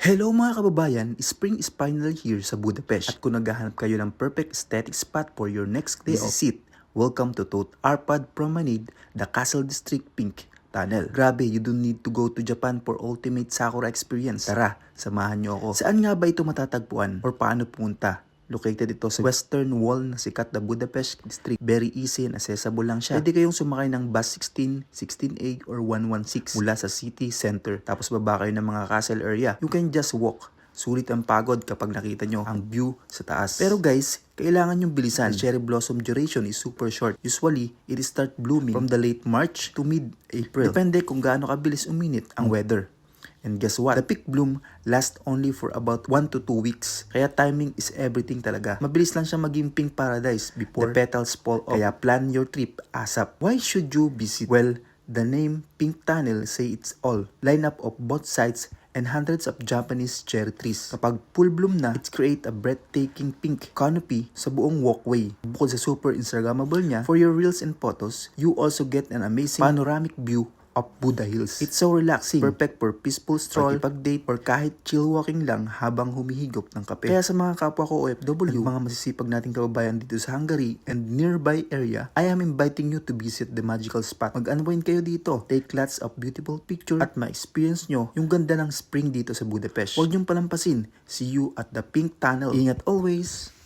Hello mga kababayan, spring is finally here sa Budapest. At kung naghahanap kayo ng perfect aesthetic spot for your next day visit, welcome to Tot Arpad Promenade, the Castle District Pink Tunnel. Grabe, you don't need to go to Japan for ultimate Sakura experience. Tara, samahan niyo ako. Saan nga ba ito matatagpuan or paano pumunta? Located ito sa western wall na sikat na Budapest District. Very easy and accessible lang siya. Pwede kayong sumakay ng bus 16, 16A or 116 mula sa city center. Tapos baba kayo ng mga castle area. You can just walk. Sulit ang pagod kapag nakita nyo ang view sa taas. Pero guys, kailangan yung bilisan. The cherry blossom duration is super short. Usually, it start blooming from the late March to mid-April. Depende kung gaano kabilis uminit ang weather. And guess what? The peak bloom lasts only for about 1 to 2 weeks. Kaya timing is everything talaga. Mabilis lang siya maging pink paradise before the petals fall off. Kaya plan your trip ASAP. Why should you visit? Well, the name Pink Tunnel say it's all. Lineup of both sides and hundreds of Japanese cherry trees. Kapag full bloom na, it create a breathtaking pink canopy sa buong walkway. Bukod sa super Instagrammable niya, for your reels and photos, you also get an amazing panoramic view of Buddha Hills. It's so relaxing, perfect for peaceful stroll, pag-date, or kahit chill walking lang habang humihigop ng kape. Kaya sa mga kapwa ko OFW, mga masisipag nating kababayan dito sa Hungary and nearby area, I am inviting you to visit the magical spot. Mag-unwind kayo dito, take lots of beautiful pictures at ma-experience nyo yung ganda ng spring dito sa Budapest. Huwag niyong palampasin. See you at the Pink Tunnel. Ingat always!